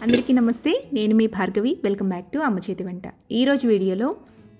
అందరికీ నమస్తే. నేను మీ భార్గవి. వెల్కమ్ బ్యాక్ టు అమ్మ చేతి వంట. ఈరోజు వీడియోలో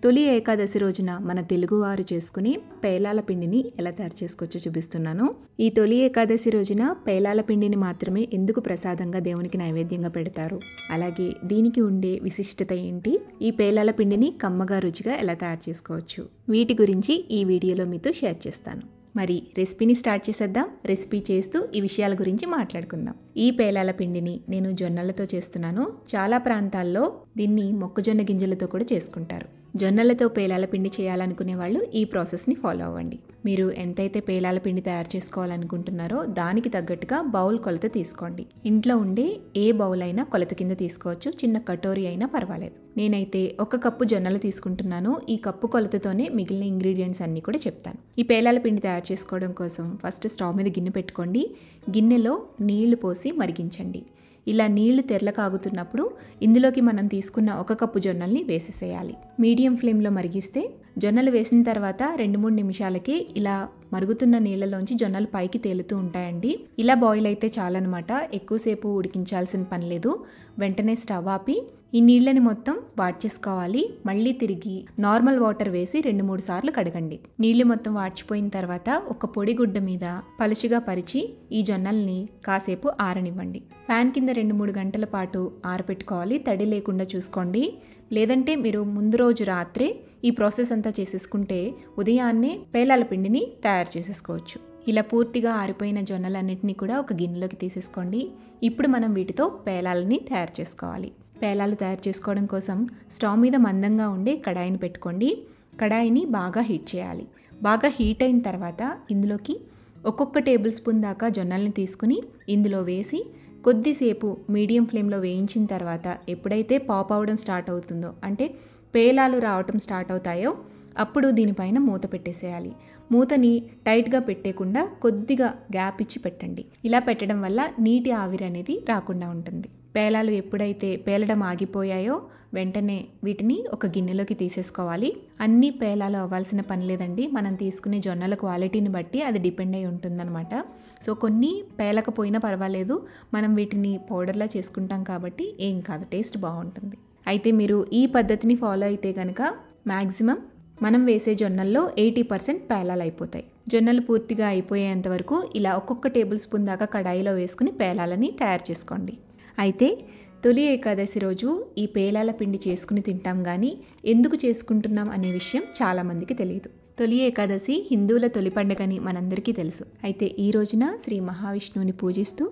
తొలి ఏకాదశి రోజున మన తెలుగువారు చేసుకుని పేలాల పిండిని ఎలా తయారు చేసుకోవచ్చో చూపిస్తున్నాను. ఈ తొలి ఏకాదశి రోజున పేలాల పిండిని మాత్రమే ఎందుకు ప్రసాదంగా దేవునికి నైవేద్యంగా పెడతారు, అలాగే దీనికి ఉండే విశిష్టత ఏంటి, ఈ పేలాల పిండిని కమ్మగా రుచిగా ఎలా తయారు చేసుకోవచ్చు, వీటి గురించి ఈ వీడియోలో మీతో షేర్ చేస్తాను. మరి రెసిపీని స్టార్ట్ చేసేద్దాం. రెసిపీ చేస్తూ ఈ విషయాల గురించి మాట్లాడుకుందాం. ఈ పేలాల పిండిని నేను జొన్నలతో చేస్తున్నాను. చాలా ప్రాంతాల్లో దీన్ని మొక్కజొన్న గింజలతో కూడా చేసుకుంటారు. జొన్నలతో పేలాల పిండి చేయాలనుకునే వాళ్ళు ఈ ప్రాసెస్ని ఫాలో అవ్వండి. మీరు ఎంతైతే పేలాల పిండి తయారు చేసుకోవాలనుకుంటున్నారో దానికి తగ్గట్టుగా బౌల్ కొలత తీసుకోండి. ఇంట్లో ఉండే ఏ బౌల్ అయినా కొలత కింద తీసుకోవచ్చు, చిన్న కటోరీ అయినా పర్వాలేదు. నేనైతే 1 కప్పు జొన్నలు తీసుకుంటున్నాను. ఈ కప్పు కొలతతోనే మిగిలిన ఇంగ్రీడియంట్స్ అన్నీ కూడా చెప్తాను. ఈ పేలాల పిండి తయారు చేసుకోవడం కోసం ఫస్ట్ స్టవ్ మీద గిన్నె పెట్టుకోండి. గిన్నెలో నీళ్లు పోసి మరిగించండి. ఇలా నీళ్లు తెరల కాగుతున్నప్పుడు ఇందులోకి మనం తీసుకున్న 1 కప్పు జొన్నల్ని వేసేసేయాలి. మీడియం ఫ్లేమ్లో మరిగిస్తే జొన్నలు వేసిన తర్వాత 2-3 నిమిషాలకి ఇలా మరుగుతున్న నీళ్ళలోంచి జొన్నలు పైకి తేలుతూ ఉంటాయండి. ఇలా బాయిల్ అయితే చాలన్నమాట. ఎక్కువసేపు ఉడికించాల్సిన పని లేదు. వెంటనే స్టవ్ ఆపి ఈ నీళ్ళని మొత్తం వాడ్చేసుకోవాలి. మళ్ళీ తిరిగి నార్మల్ వాటర్ వేసి 2-3 సార్లు కడగండి. నీళ్లు మొత్తం వాడ్చిపోయిన తర్వాత ఒక పొడి గుడ్డ మీద పలుచగా పరిచి ఈ జొన్నల్ని కాసేపు ఆరనివ్వండి. ఫ్యాన్ కింద 2-3 గంటల పాటు ఆరపెట్టుకోవాలి. తడి లేకుండా చూసుకోండి. లేదంటే మీరు ముందు రోజు రాత్రే ఈ ప్రాసెస్ అంతా చేసేసుకుంటే ఉదయాన్నే పేలాల పిండిని తయారు చేసేసుకోవచ్చు. ఇలా పూర్తిగా ఆరిపోయిన జొన్నలన్నింటినీ కూడా ఒక గిన్నెలోకి తీసేసుకోండి. ఇప్పుడు మనం వీటితో పేలాలని తయారు చేసుకోవాలి. పేలాలు తయారు చేసుకోవడం కోసం స్టవ్ మీద మందంగా ఉండే కడాయిని పెట్టుకోండి. కడాయిని బాగా హీట్ చేయాలి. బాగా హీట్ అయిన తర్వాత ఇందులోకి ఒక్కొక్క టేబుల్ స్పూన్ దాకా జొన్నల్ని తీసుకుని ఇందులో వేసి కొద్దిసేపు మీడియం ఫ్లేమ్లో వేయించిన తర్వాత ఎప్పుడైతే పాప్ అవడం స్టార్ట్ అవుతుందో, అంటే పేలాలు రావటం స్టార్ట్ అవుతాయో అప్పుడు దీనిపైన మూత పెట్టేసేయాలి. మూతని టైట్గా పెట్టేయకుండా కొద్దిగా గ్యాప్ ఇచ్చి పెట్టండి. ఇలా పెట్టడం వల్ల నీటి ఆవిరి అనేది రాకుండా ఉంటుంది. పేలాలు ఎప్పుడైతే పేలడం ఆగిపోయాయో వెంటనే వీటిని ఒక గిన్నెలోకి తీసేసుకోవాలి. అన్ని పేలాలు అవ్వాల్సిన పని లేదండి. మనం తీసుకునే జొన్నల క్వాలిటీని బట్టి అది డిపెండ్ అయి ఉంటుందన్నమాట. సో కొన్ని పేలకపోయినా పర్వాలేదు, మనం వీటిని పౌడర్లా చేసుకుంటాం కాబట్టి ఏం కాదు, టేస్ట్ బాగుంటుంది. అయితే మీరు ఈ పద్ధతిని ఫాలో అయితే కనుక మ్యాక్సిమం మనం వేసే జొన్నల్లో 80% పేలాలు అయిపోతాయి. జొన్నలు పూర్తిగా అయిపోయేంత వరకు ఇలా ఒక్కొక్క టేబుల్ స్పూన్ దాకా కడాయిలో వేసుకుని పేలాలని తయారు చేసుకోండి. అయితే తొలి ఏకాదశి రోజు ఈ పేలాల పిండి చేసుకుని తింటాం, కానీ ఎందుకు చేసుకుంటున్నాం అనే విషయం చాలామందికి తెలియదు. తొలి ఏకాదశి హిందువుల తొలి పండుగని మనందరికీ తెలుసు. అయితే ఈ రోజున శ్రీ మహావిష్ణువుని పూజిస్తూ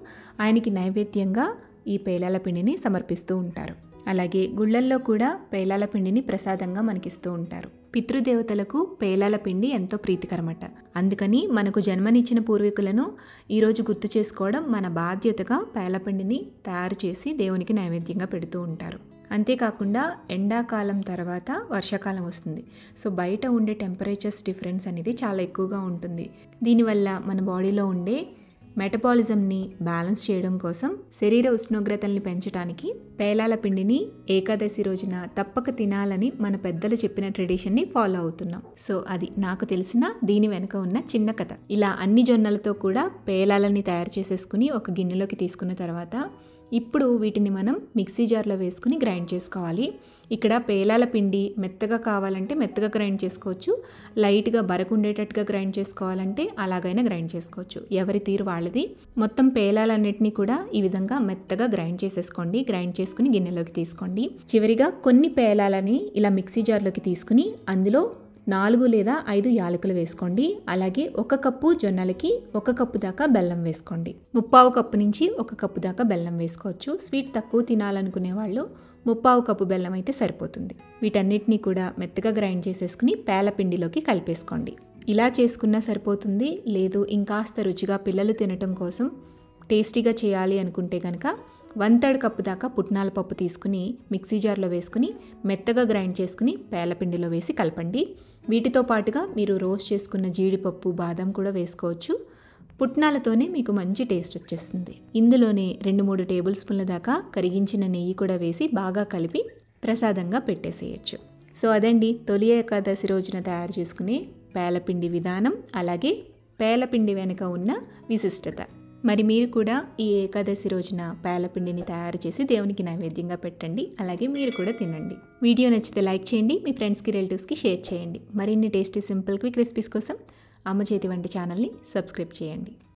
ఆయనకి నైవేద్యంగా ఈ పేలాల పిండిని సమర్పిస్తూ ఉంటారు. అలాగే గుళ్ళల్లో కూడా పేలాల పిండిని ప్రసాదంగా మనకిస్తూ ఉంటారు. పితృదేవతలకు పేలాల పిండి ఎంతో ప్రీతికరమట. అందుకని మనకు జన్మనిచ్చిన పూర్వీకులను ఈరోజు గుర్తు చేసుకోవడం మన బాధ్యతగా పేలాపిండిని తయారు చేసి దేవునికి నైవేద్యంగా పెడుతూ ఉంటారు. అంతేకాకుండా ఎండాకాలం తర్వాత వర్షాకాలం వస్తుంది. సో బయట ఉండే టెంపరేచర్స్ డిఫరెన్స్ అనేది చాలా ఎక్కువగా ఉంటుంది. దీనివల్ల మన బాడీలో ఉండే మెటబాలిజంని బ్యాలెన్స్ చేయడం కోసం, శరీర ఉష్ణోగ్రతల్ని పెంచడానికి పేలాల పిండిని ఏకాదశి రోజున తప్పక తినాలని మన పెద్దలు చెప్పిన ట్రెడిషన్ని ఫాలో అవుతున్నాం. సో అది నాకు తెలిసిన దీని వెనుక ఉన్న చిన్న కథ. ఇలా అన్ని జొన్నలతో కూడా పేలాలని తయారు చేసేసుకుని ఒక గిన్నెలోకి తీసుకున్న తర్వాత ఇప్పుడు వీటిని మనం మిక్సీ జార్లో వేసుకుని గ్రైండ్ చేసుకోవాలి. ఇక్కడ పేలాల పిండి మెత్తగా కావాలంటే మెత్తగా గ్రైండ్ చేసుకోవచ్చు, లైట్గా బరకుండేటట్టుగా గ్రైండ్ చేసుకోవాలంటే అలాగైనా గ్రైండ్ చేసుకోవచ్చు. ఎవరి తీరు వాళ్ళది. మొత్తం పేలాలన్నింటినీ కూడా ఈ విధంగా మెత్తగా గ్రైండ్ చేసేసుకోండి. గ్రైండ్ చేసుకుని గిన్నెలోకి తీసుకోండి. చివరిగా కొన్ని పేలాలని ఇలా మిక్సీ జార్లోకి తీసుకుని అందులో 4 లేదా 5 యాలకులు వేసుకోండి. అలాగే 1 కప్పు జొన్నలకి 1 కప్పు దాకా బెల్లం వేసుకోండి. 1/4 కప్పు నుంచి 1 కప్పు దాకా బెల్లం వేసుకోవచ్చు. స్వీట్ తక్కువ తినాలనుకునే వాళ్ళు 1/4 కప్పు బెల్లం అయితే సరిపోతుంది. వీటన్నిటినీ కూడా మెత్తగా గ్రైండ్ చేసేసుకుని పేలపిండిలోకి కలిపేసుకోండి. ఇలా చేసుకున్నా సరిపోతుంది. లేదు ఇంకాస్త రుచిగా పిల్లలు తినటం కోసం టేస్టీగా చేయాలి అనుకుంటే కనుక 1/3 కప్పు దాకా పుట్నాల పప్పు తీసుకుని మిక్సీ జార్లో వేసుకుని మెత్తగా గ్రైండ్ చేసుకుని పేలపిండిలో వేసి కలపండి. వీటితో పాటుగా మీరు రోస్ట్ చేసుకున్న జీడిపప్పు, బాదం కూడా వేసుకోవచ్చు. పుట్నాలతోనే మీకు మంచి టేస్ట్ వచ్చేస్తుంది. ఇందులోనే 2-3 టేబుల్ స్పూన్ల దాకా కరిగించిన నెయ్యి కూడా వేసి బాగా కలిపి ప్రసాదంగా పెట్టేసేయచ్చు. సో అదండి తొలి ఏకాదశి రోజున తయారు చేసుకునే పేలపిండి విధానం, అలాగే పేలపిండి వెనుక ఉన్న విశిష్టత. మరి మీరు కూడా ఈ ఏకాదశి రోజున పేలపిండిని తయారు చేసి దేవునికి నైవేద్యంగా పెట్టండి. అలాగే మీరు కూడా తినండి. వీడియో నచ్చితే లైక్ చేయండి, మీ ఫ్రెండ్స్కి రిలేటివ్స్కి షేర్ చేయండి. మరిన్ని టేస్టీ సింపుల్ క్విక్ రెసిపీస్ కోసం అమ్మ చేతి వంట ఛానల్ని సబ్స్క్రైబ్ చేయండి.